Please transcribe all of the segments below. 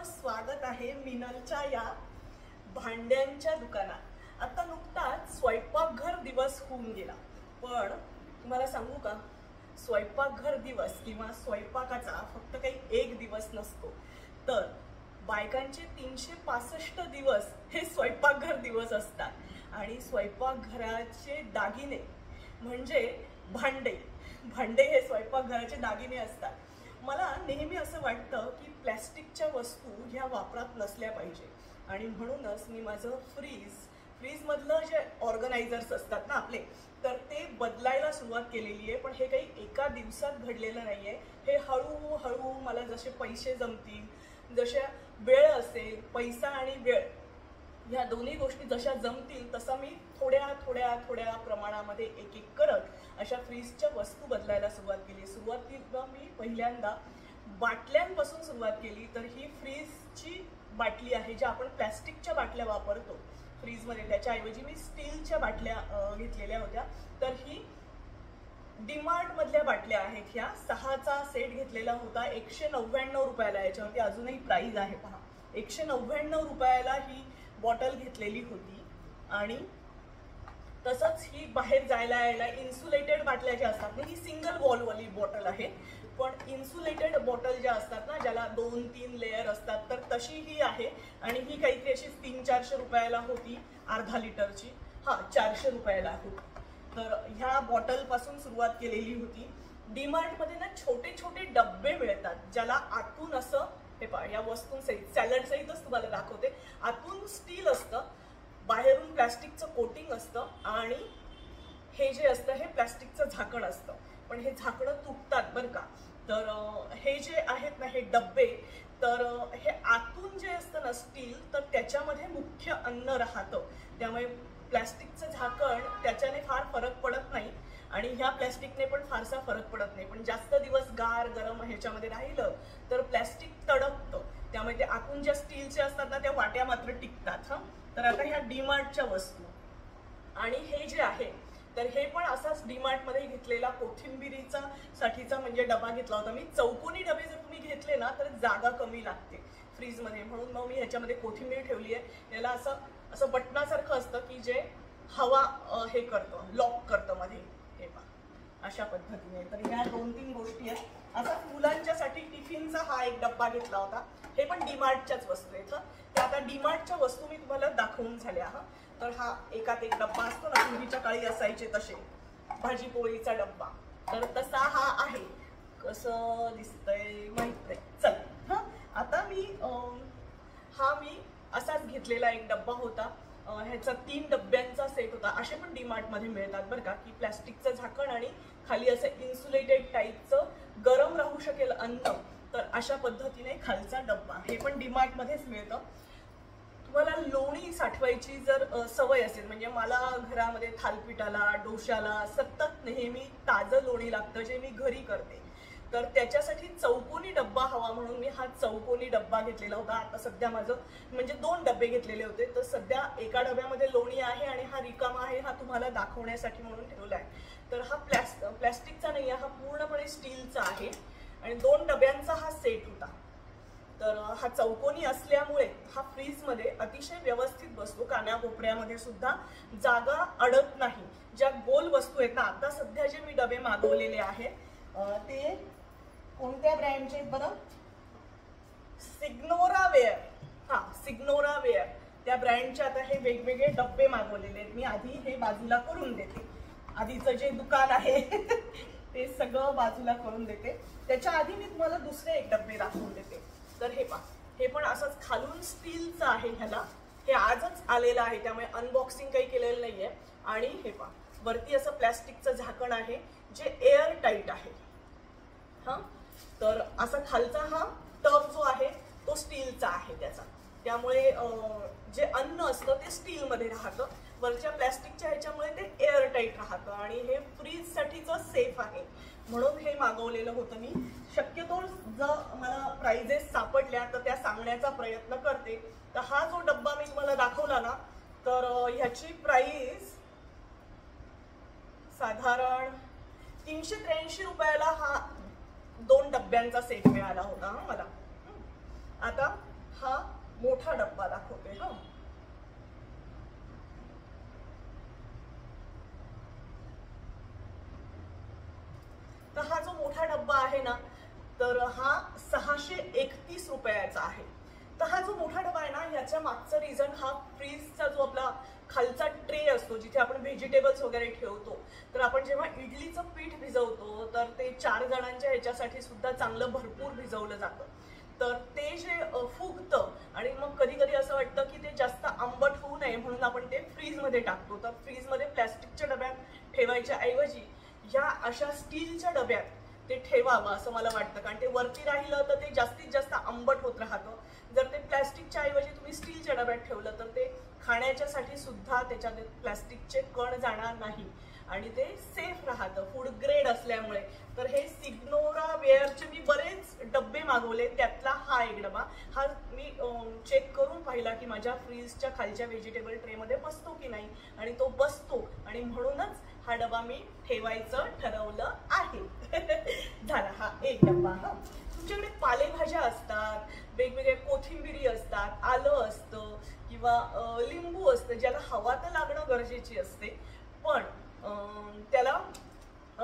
स्वागत आहे मिनलच्या या भांड्यांच्या दुकानात। आता नुकताच स्वयंपाकघर दिवस होऊन गेला, पण तुम्हाला सांगू का, स्वयंपाकघर दिवस किंवा स्वयंपाकाचा फक्त काही एक दिवस नसतो, तर बायकांचे 365 दिवस हे स्वयंपाकघर दिवस असतात। आणि स्वयंपाकघराचे दागिने म्हणजे भांडे हे स्वयंपाकघराचे दागिने असतात। मला नेहमी असं वाटतं की प्लॅस्टिकच्या वस्तू ह्या वापरात नसल्या पाहिजे, आणि म्हणूनच मी माझं फ्रीज मधलं जे ऑर्गनायझर्स असतात ना आपले, तर ते बदलायला सुरुवात केलेली आहे। पण हे काही एका दिवसात घडलेलं नाहीये, हे हळूहळू मला जसे पैसे जमतील, जशा वेळ असेल, पैसा आणि वेळ ह्या दोन्ही गोष्टी जशा जमतील तसा मी थोड्या प्रमाणामध्ये एक करत अशा फ्रीजच्या वस्तू बदलायला सुरुवात केली। सुरुवातीला मी पहिल्यांदा बाटल्यांपासून सुरुवात केली। तर ही फ्रीजची बाटली आहे, ज्या आपण प्लॅस्टिकच्या बाटल्या वापरतो फ्रीजमध्ये, त्याच्याऐवजी मी स्टीलच्या बाटल्या घेतलेल्या होत्या। तर ही डीमार्ट मधल्या बाटल्या आहेत, ह्या 6चा सेट घेतलेला होता 199 रुपयाला। याच्यावरती अजूनही प्राइस आहे पहा, 199 रुपयाला ही बॉटल घेतलेली होती। आणि तसंच ही बाहेर जायला यायला इन्सुलेटेड बाटल्या ज्या असतात ना, ही सिंगल वॉलवाली बॉटल आहे, पण इन्सुलेटेड बॉटल ज्या असतात ना, ज्याला 2-3 लेयर असतात, तर तशी ही आहे। आणि ही काहीतरी अशी 300-400 रुपयाला होती, अर्धा लिटरची, 400 रुपयाला होती। तर ह्या बॉटल पासून सुरुवात केलेली होती। डीमार्ट मध्ये ना छोटे छोटे डब्बे मिळतात, ज्याला आतून असं, हे पहा या वस्तूंसहित सॅलड सहितच तुम्हाला दाखवते, आतून स्टील असतं, बाहेरून प्लॅस्टिकचं कोटिंग असतं, आणि हे जे असतं हे प्लॅस्टिकचं झाकण असतं। पण हे झाकणं तुटतात बरं का। तर हे जे आहेत ना हे डब्बे, तर हे आतून जे असतं ना स्टील, तर त्याच्यामध्ये मुख्य अन्न राहतं, त्यामुळे प्लॅस्टिकचं झाकण त्याच्याने फार फरक पडत नाही, आणि ह्या प्लॅस्टिकने पण फारसा फरक पडत नाही। पण जास्त दिवस गार गरम ह्याच्यामध्ये राहिलं तर प्लॅस्टिक तडकतं, त्यामुळे ते आतून ज्या स्टीलच्या असतात ना त्या वाट्या मात्र टिकतात। तर आता ह्या डीमार्टच्या वस्तू, आणि हे जे आहे तर हे पण असाच डीमार्ट मध्ये घेतलेला कोथिंबिरीचा साठीचा म्हणजे डबा घेतला होता मी। चौकोनी डबे जर तुम्ही घेतले ना तर जागा कमी लागते फ्रीज मध्ये, म्हणून मग मी ह्याच्यामध्ये कोथिंबीर ठेवली आहे। याला असं बटनासारखं असतं की जे हवा हे करतं, लॉक करतं मध्ये, हे पहा अशा पद्धतीने। तर ह्या 2-3 गोष्टी आहेत। असा मुलांच्यासाठी टिफिनचा हा एक डब्बा घेतला होता, हे पण डीमार्टच्याच वस्तू आहेत। तर आता डीमार्टच्या वस्तू मी तुम्हाला दाखवून झाल्या। तर हा एकात एक डब्बा असतो ना, पूर्वीच्या काळी असायचे तसे भाजी पोळीचा डब्बा, तर तसा हा आहे। कसं दिसतंय माहित नाही, चल आता मी असाच घेतलेला एक डब्बा होता, ह्याचा 3 डब्यांचा सेट होता। असे पण डीमार्ट मध्ये मिळतात बरं का, की प्लॅस्टिकचं झाकण आणि खाली असं इन्सुलेटेड टाईपचं गरम राहू शकेल अन्न, तर अशा पद्धतीने खालचा डब्बा, हे पण डीमार्ट मध्येच मिळतं। तुम्हाला लोणी साठवायची जर सवय असेल, म्हणजे मला घरामध्ये थालपीठाला, डोशाला सतत नेहमी ताजं लोणी लागतं, जे मी घरी करते, तर त्याच्यासाठी चौकोनी डब्बा हवा म्हणून मी हा चौकोनी डब्बा घेतलेला होता। आता सध्या माझं म्हणजे 2 डबे घेतलेले होते, तर सध्या एका डब्यामध्ये लोणी आहे आणि हा रिकामा आहे, हा तुम्हाला दाखवण्यासाठी म्हणून ठेवलाय। तर हा प्लॅस्टिकचा नाही आहे, हा पूर्णपणे स्टीलचा आहे, आणि 2 डब्यांचा हा सेट होता। तर हा चौकोनी असल्यामुळे हा फ्रीज मध्ये अतिशय व्यवस्थित बसतो, कानाकोपऱ्यामध्ये सुद्धा जागा अडत नाही। ज्या गोल वस्तू आहेत ना, आता सध्या जे मी डबे मागवलेले आहेत ते कोणत्या ब्रँडचे बरं, सिग्नोरा वेअर, त्या ब्रँडचे आता हे वेगवेगळे डब्बे मागवलेले आहेत मी। आधी हे बाजूला करून देते, आधीचं जे दुकान आहे ते सगळं बाजूला करून देते, त्याच्या आधी मी तुम्हाला दुसरे एक डब्बे दाखवून देते। तर हे पहा, हे पण असंच खालून स्टीलचं आहे, ह्याला हे आजच आलेलं आहे, त्यामुळे अनबॉक्सिंग काही केलेलं नाहीये। आणि हे पहा, वरती असं प्लॅस्टिकचं झाकण आहे जे एअर टाईट आहे। तर असा खालचा हा टब जो आहे तो स्टीलचा आहे त्याचा, त्यामुळे जे अन्न असतं ते स्टील मध्ये राहतं, वरच्या प्लॅस्टिकच्या ह्याच्यामुळे ते एअर टाईट राहतं, आणि हे फ्रीज साठीच सेफ आहे, म्हणून हे मागवलेलं होतं मी। शक्यतो जर मला प्राइजेस सापडल्या तर त्या सांगण्याचा प्रयत्न करते। तर हा जो डब्बा मी तुम्हाला दाखवला ना, तर ह्याची प्राइस साधारण 383 रुपयाला हा 2 डब्यांचा सेट मिळाला होता मला। आता हा मोठा डब्बा दाखवते हा. तर हा जो मोठा डब्बा आहे ना, तर हा 631 रुपयाचा आहे. तर हा जो मोठा डबा आहे ना, याच्या मागचं रिझन हा फ्रीजचा जो आपला खालचा ट्रे असतो जिथे आपण व्हेजिटेबल्स वगैरे ठेवतो, तर आपण जेव्हा इडलीचं पीठ भिजवतो तर ते 4 जणांच्या ह्याच्यासाठी सुद्धा चांगलं भरपूर भिजवलं जातं. तर ते जे फुगतं आणि मग कधी कधी असं वाटतं की ते जास्त आंबट होऊ नये म्हणून आपण ते फ्रीजमध्ये टाकतो. तर फ्रीजमध्ये प्लॅस्टिकच्या डब्यात ठेवायच्या ऐवजी या अशा स्टीलच्या डब्यात ते ठेवावं असं मला वाटतं. कारण ते वरती राहिलं तर ते जास्तीत जास्त आंबट होत राहतं. जर ते प्लॅस्टिकच्या ऐवजी तुम्ही स्टीलच्या डब्यात ठेवलं तर ते खाण्याच्यासाठी सुद्धा त्याच्यात प्लॅस्टिकचे कण जाणार नाही आणि ते सेफ राहतं, फूड ग्रेड असल्यामुळे. तर हे सिग्नोरा वेअरचे मी बरेच डब्बे मागवले, त्यातला हा एक डबा. हा मी चेक करून पाहिला की माझ्या फ्रीजच्या खालच्या व्हेजिटेबल ट्रेमध्ये बसतो की नाही, आणि तो बसतो आणि म्हणूनच हा डबा मी ठेवायचं ठरवलं आहे. झाला हा एक डबा. हा तुमच्याकडे पालेभाज्या असतात, वेगवेगळे कोथिंबिरी असतात, आलं असतं किंवा लिंबू असतं, ज्याला हवा तर लागणं गरजेची असते, पण त्याला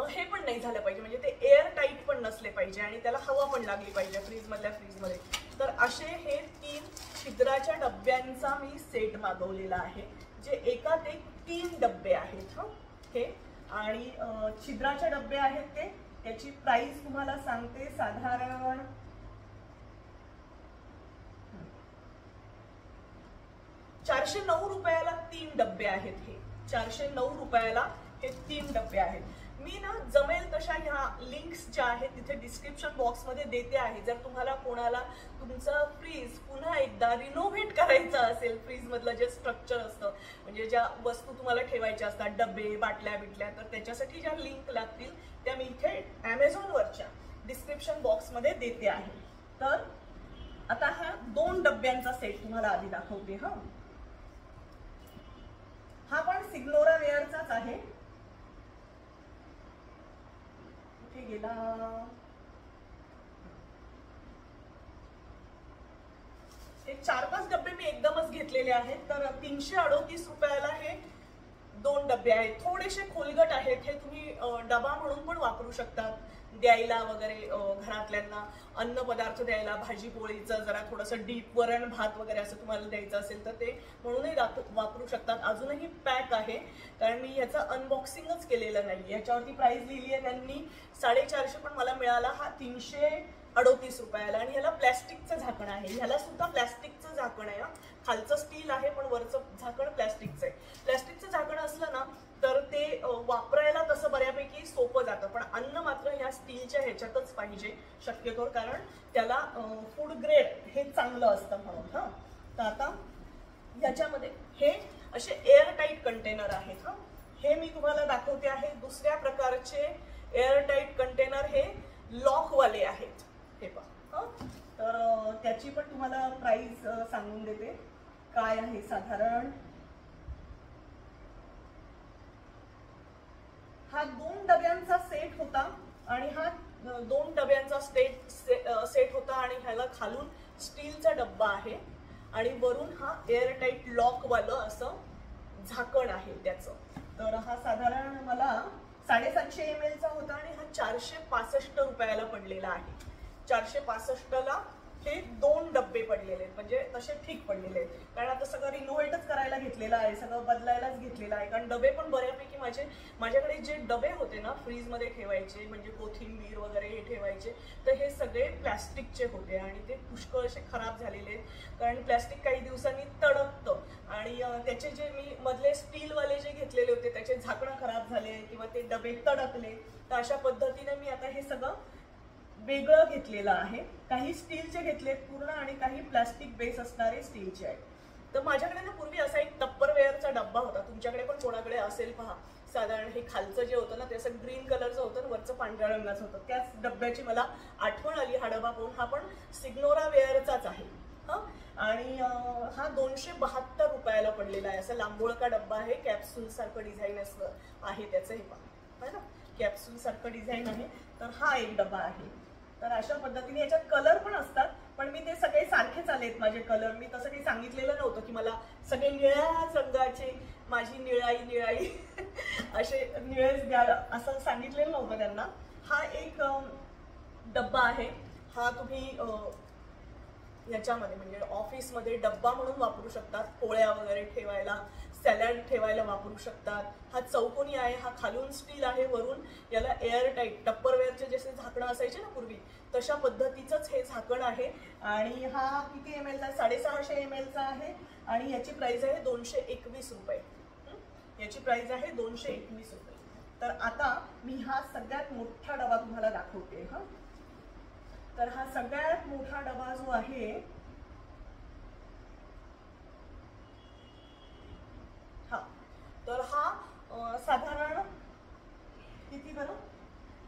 हे पण नाही झालं पाहिजे, म्हणजे ते एअर टाईट पण नसले पाहिजे आणि त्याला हवा पण लागली पाहिजे फ्रीजमधल्या फ्रीजमध्ये. तर असे हे 3 छिद्राच्या डब्यांचा मी सेट मागवलेला आहे, जे एकात एक 3 डब्बे आहेत हा हे. आणि छिद्राचे डब्बे आहेत ते, त्याची प्राइस तुम्हाला सांगते, साधारण 409 रुपयाला 3 डब्बे आहेत हे. 409 रुपयाला हे 3 डब्बे आहेत. मी ना जमेल तशा ह्या लिंक्स ज्या आहेत तिथे डिस्क्रिप्शन बॉक्समध्ये देते आहे. जर तुम्हाला कोणाला तुमचं फ्रीज पुन्हा एकदा रिनोव्हेट करायचं असेल, फ्रीज मधलं जे स्ट्रक्चर असतं, म्हणजे ज्या वस्तू तुम्हाला ठेवायच्या असतात, डबे, बाटल्या बिटल्या, तर त्याच्यासाठी ज्या लिंक लागतील त्या मी इथे ॲमेझॉनवरच्या डिस्क्रिप्शन बॉक्समध्ये देते आहे. तर आता हा 2 डब्यांचा सेट तुम्हाला आधी दाखवते हा. हा पण सिग्नोरा वेअरचाच आहे. कुठे गेला? हे 4-5 डब्बे मी एकदमच घेतलेले आहेत. तर 338 रुपयाला हे 2 डब्बे आहेत. थोडेसे खोलगट आहेत, हे तुम्ही डबा म्हणून पण वापरू शकतात, द्यायला वगैरे, घरातल्यांना अन्न पदार्थ द्यायला, भाजी पोळीचं जरा थोडंसं डीप वरण भात वगैरे असं तुम्हाला द्यायचं असेल तर ते म्हणूनही वापरू शकतात. अजूनही पॅक आहे, कारण मी ह्याचं अनबॉक्सिंगच केलेलं नाही. ह्याच्यावरती प्राइस लिहिली आहे त्यांनी 450, पण मला मिळाला हा 338 रुपयाला. आणि ह्याला प्लॅस्टिकचं झाकण आहे, ह्याला सुद्धा प्लॅस्टिकचं झाकण आहे. खालचं स्टील आहे पण वरचं झाकण प्लॅस्टिकचं आहे. प्लॅस्टिकचं झाकण असलं ना तर ते वापरायला तसं बऱ्यापैकी सोपं जातं, पण अन्न मात्र ह्या स्टीलच्या ह्याच्यातच पाहिजे शक्यतो, कारण त्याला फूड ग्रेड हे चांगलं असतं म्हणून. हा तर आता ह्याच्यामध्ये हे असे एअर टाईट कंटेनर आहेत. हा हे मी तुम्हाला दाखवते आहे. दुसऱ्या प्रकारचे एअर टाईट कंटेनर हे लॉकवाले आहेत, हे पहा. तर त्याची पण तुम्हाला प्राइस सांगून देते काय आहे साधारण. हा 2 डब्यांचा सेट होता आणि हा 2 डब्यांचा सेट होता आणि ह्याला खालून स्टीलचा डब्बा आहे आणि वरून हा एअरटाईट लॉकवालं असं झाकण आहे त्याचं. तर हा साधारण मला 750 ml चा होता आणि हा 465 रुपयाला पडलेला आहे. 465ला हे 2 डब्बे पडलेले आहेत, म्हणजे तसे ठीक पडलेले आहेत, कारण आता सगळं रिनोव्हेटच करायला घेतलेलं आहे, सगळं बदलायलाच घेतलेलं आहे. कारण डबे पण बऱ्यापैकी माझ्याकडे जे डबे होते ना फ्रीजमध्ये ठेवायचे, म्हणजे कोथिंबीर वगैरे हे ठेवायचे, तर हे सगळे प्लॅस्टिकचे होते आणि ते पुष्कळ असे खराब झालेले आहेत. कारण प्लॅस्टिक काही दिवसांनी तडकतं आणि त्याचे जे मी मधले स्टीलवाले जे घेतलेले होते त्याचे झाकणं खराब झाले किंवा ते डबे तडकले. तर अशा पद्धतीने मी आता हे सगळं वेगळं घेतलेलं आहे. काही स्टीलचे घेतलेत पूर्ण आणि काही प्लास्टिक बेस असणारे स्टीलचे आहेत. तर माझ्याकडे ना पूर्वी असा एक टप्परवेअरचा डब्बा होता, तुमच्याकडे पण कोणाकडे असेल पहा. साधारण हे खालचं जे होतं ना ते असं ग्रीन कलरचं होतं आणि वरचं पांढऱ्या रंगाचं होतं. त्याच डब्याची मला आठवण आली हा डबा पाहून. हा पण सिग्नोरा वेअरचाच आहे. आणि हा 272 रुपयाला पडलेला आहे. असं लांबोळका डब्बा आहे, कॅप्सूल सारखं डिझाईन असं आहे त्याचं, हे पहा ना, कॅप्सूल सारखं डिझाईन आहे. तर हा एक डबा आहे. तर अशा पद्धतीने याच्यात कलर पण असतात, पण मी ते सगळे सारखेच आलेत माझे कलर. मी तसं काही सांगितलेलं नव्हतं की मला सगळे निळ्याच रंगाचे, माझी निळाई असे निळेच द्या असं सांगितलेलं नव्हतं त्यांना. हा एक डब्बा आहे. हा तुम्ही याच्यामध्ये म्हणजे ऑफिसमध्ये डब्बा म्हणून वापरू शकतात. पोळ्या वगैरे ठेवायला, सॅलड ठेवायला वापरू शकतात. हा चौकोनी आहे, हा खालून स्टील आहे, वरून याला एअर टाईट टप्परवेअरचे जसे झाकणं असायचे ना पूर्वी तशा पद्धतीचंच हे झाकण आहे. आणि हा किती ml चा? 650 ml चा आहे आणि याची प्राइस आहे 221 रुपये. याची प्राइस आहे 221 रुपये. तर आता मी हा सगळ्यात मोठा डबा तुम्हाला दाखवते. तर हा सगळ्यात मोठा डबा जो आहे तर हा साधारण किती बरं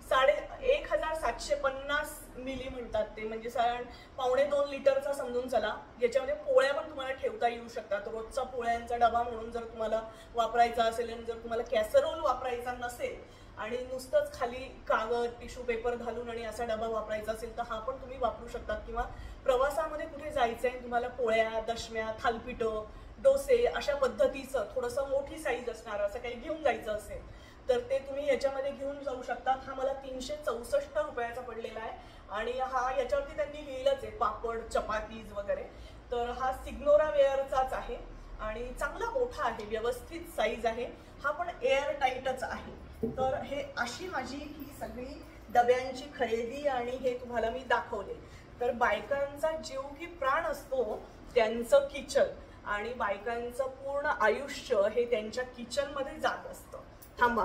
1750 मिली म्हणतात ते, म्हणजे साधारण 1.25 लिटरचा समजून चला. याच्यामध्ये पोळ्या पण तुम्हाला ठेवता येऊ शकतात. रोजचा पोळ्यांचा डबा म्हणून जर तुम्हाला वापरायचा असेल आणि जर तुम्हाला कॅसरोल वापरायचा नसेल आणि नुसतंच खाली कागद टिश्यू पेपर घालून आणि असा डबा वापरायचा असेल तर हा पण तुम्ही वापरू शकतात. किंवा प्रवासामध्ये कुठे जायचंय तुम्हाला, पोळ्या, दशम्या, थालपीठं, डोसे अशा पद्धतीचं थोडंसं मोठी साईज असणार असं काही घेऊन जायचं असेल तर ते तुम्ही याच्यामध्ये घेऊन जाऊ शकतात. हा मला 364 रुपयाचा पडलेला आहे आणि हा याच्यावरती त्यांनी लिहिलंच आहे पापड, चपातीज वगैरे. तर हा सिग्नोरा वेअरचाच आहे आणि चांगला मोठा आहे, व्यवस्थित साईज आहे. हा पण एअर टाईटच आहे. तर हे अशी माझी ही सगळी डब्यांची खरेदी आणि हे तुम्हाला मी दाखवले. तर बायकांचा जीव की प्राण असतो त्यांचं किचन आणि बायकांचं पूर्ण आयुष्य हे त्यांच्या किचन मध्ये जात असतं. थांबा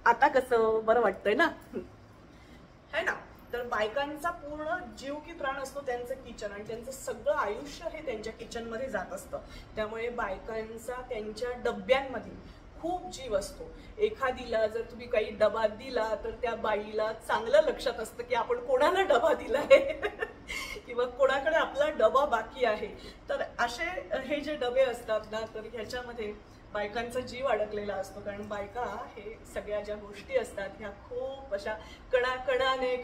आता कसं बरं वाटतंय ना, है ना. तर बायकांचा पूर्ण जीव की प्राण असतो त्यांचं किचन आणि त्यांचं सगळं आयुष्य हे त्यांच्या किचन मध्ये जात असतं. त्यामुळे बायकांचा त्यांच्या डब्यांमध्ये खूप जीव असतो. एखादीला जर तुम्ही काही डबा दिला तर त्या बाईला चांगलं लक्षात असतं की आपण कोणाला डबा दिलाय किंवा कोणाकडे आपला डबा बाकी आहे. तर असे हे जे डबे असतात ना तर ह्याच्यामध्ये बायकांचा जीव अडकलेला असतो. कारण बायका हे सगळ्या ज्या गोष्टी असतात ह्या खूप अशा कणाकणाने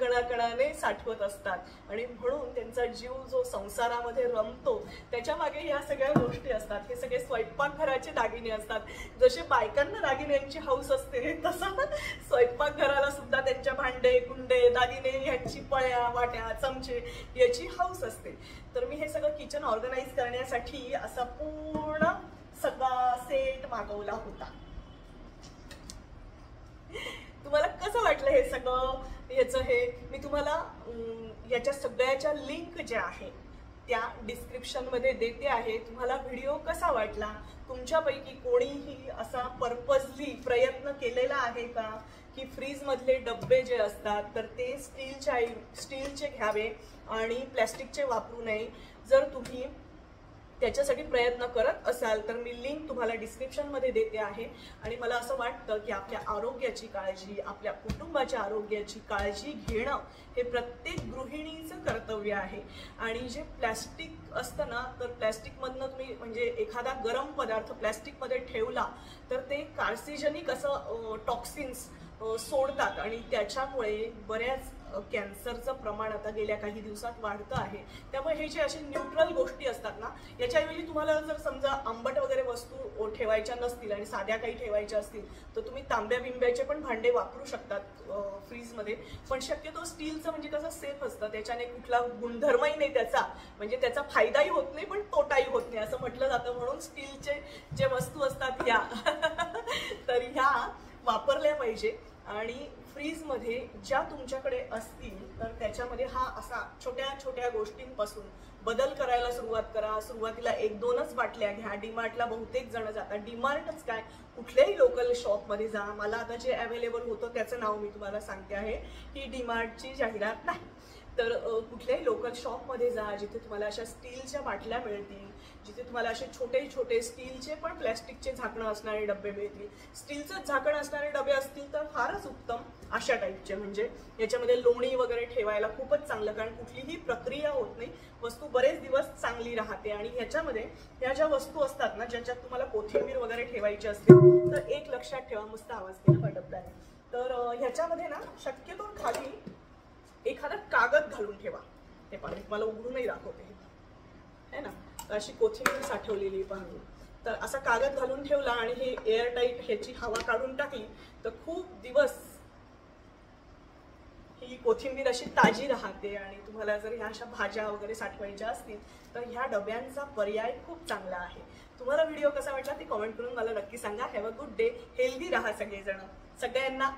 साठवत असतात आणि म्हणून त्यांचा जीव जो संसारामध्ये रमतो त्याच्या मागे ह्या सगळ्या गोष्टी असतात. हे सगळे स्वयंपाकघराचे दागिने असतात. जसे बायकांना दागिन्यांची हौस असते तसं स्वयंपाकघराला सुद्धा त्यांच्या भांडे, कुंडे, दागिने ह्याची पळ्या, वाट्या, चमचे याची हौस असते. तर मी हे सगळं किचन ऑर्गनाइज करण्यासाठी असा पूर्ण सगळा सेट मागवला होता. तुम्हाला कसं वाटलं हे सगळं? याचं हे मी तुम्हाला याच्या सगळ्याच्या लिंक ज्या आहे त्या डिस्क्रिप्शन मध्ये देते आहे. तुम्हाला व्हिडिओ कसा वाटला? तुमच्यापैकी कोणीही असा पर्पजली प्रयत्न केलेला आहे का की फ्रीज मधले डब्बे जे असतात तर ते स्टीलचे घ्यावे आणि प्लॅस्टिकचे वापरू नये? जर तुम्ही त्याच्यासाठी प्रयत्न करत असाल तर मी लिंक तुम्हाला डिस्क्रिप्शन मध्ये देते आहे. आणि मला असं वाटतं की आपल्या आरोग्याची काळजी, आपल्या कुटुंबाच्या आरोग्याची काळजी घेणं हे प्रत्येक गृहिणीचं कर्तव्य आहे. आणि जे प्लॅस्टिक असतं ना तर प्लॅस्टिकमधनं तुम्ही म्हणजे एखादा गरम पदार्थ प्लॅस्टिकमध्ये ठेवला तर ते कार्सिजनिक असं टॉक्सिन्स सोडतात आणि त्याच्यामुळे बऱ्याच कॅन्सरचं प्रमाण आता गेल्या काही दिवसात वाढतं आहे. त्यामुळे हे जे असे न्यूट्रल गोष्टी असतात ना याच्याऐवजी तुम्हाला जर समजा आंबट वगैरे वस्तू ठेवायच्या नसतील आणि साध्या काही ठेवायच्या असतील तर तुम्ही तांब्या बिंब्याचे पण भांडे वापरू शकतात फ्रीजमध्ये. पण शक्यतो स्टीलचं म्हणजे कसं सेफ असतं, त्याच्याने कुठला गुणधर्मही नाही त्याचा, म्हणजे त्याचा फायदाही होत नाही पण तोटाही होत नाही असं म्हटलं जातं. म्हणून स्टीलचे जे वस्तू असतात ह्या तर ह्या वापरल्या पाहिजे. आणि फ्रीजमध्ये ज्या तुमच्याकडे असतील तर त्याच्यामध्ये हा असा छोट्या छोट्या गोष्टींपासून बदल करायला सुरुवात करा. सुरुवातीला 1-2च बाटल्या घ्या. डीमार्टला बहुतेक जण जातात. डीमार्टच काय, कुठल्याही लोकल शॉपमध्ये जा. मला आता जे अवेलेबल होतं त्याचं नाव मी तुम्हाला सांगते आहे, ही डीमार्टची जाहिरात नाही. तर कुठल्याही लोकल शॉपमध्ये जा जिथे तुम्हाला अशा स्टीलच्या बाटल्या मिळतील, जिथे तुम्हाला असे छोटे छोटे स्टीलचे पण प्लॅस्टिकचे झाकणं असणारे डबे मिळतील. स्टीलचं झाकण असणारे डबे असतील तर फारच उत्तम, अशा टाईपचे. म्हणजे याच्यामध्ये लोणी वगैरे ठेवायला खूपच चांगलं, कारण कुठलीही प्रक्रिया होत नाही, वस्तू बरेच दिवस चांगली राहते. आणि ह्याच्यामध्ये ह्या ज्या वस्तू असतात ना ज्याच्यात तुम्हाला कोथिंबीर वगैरे ठेवायची असते तर एक लक्षात ठेवा, मस्त आवाज केला डब्याने, तर ह्याच्यामध्ये ना शक्यतो खाली एखादा कागद घालून ठेवा. हे पाणी मला उघडूनही दाखवते है ना. अशी कोथिंबीर साठवलेली पाणी, तर असा कागद घालून ठेवला आणि हे एअर टाईट ह्याची हवा काढून टाकली तर खूप दिवस ही कोथिंबीर अशी ताजी राहते. आणि तुम्हाला जर ह्या अशा भाज्या वगैरे साठवायच्या असतील तर ह्या डब्यांचा पर्याय खूप चांगला आहे. तुम्हाला व्हिडिओ कसा वाटला ते कमेंट करून मला नक्की सांगा. Have a good day. Healthy राहा सगळेजण. सगळ्यांना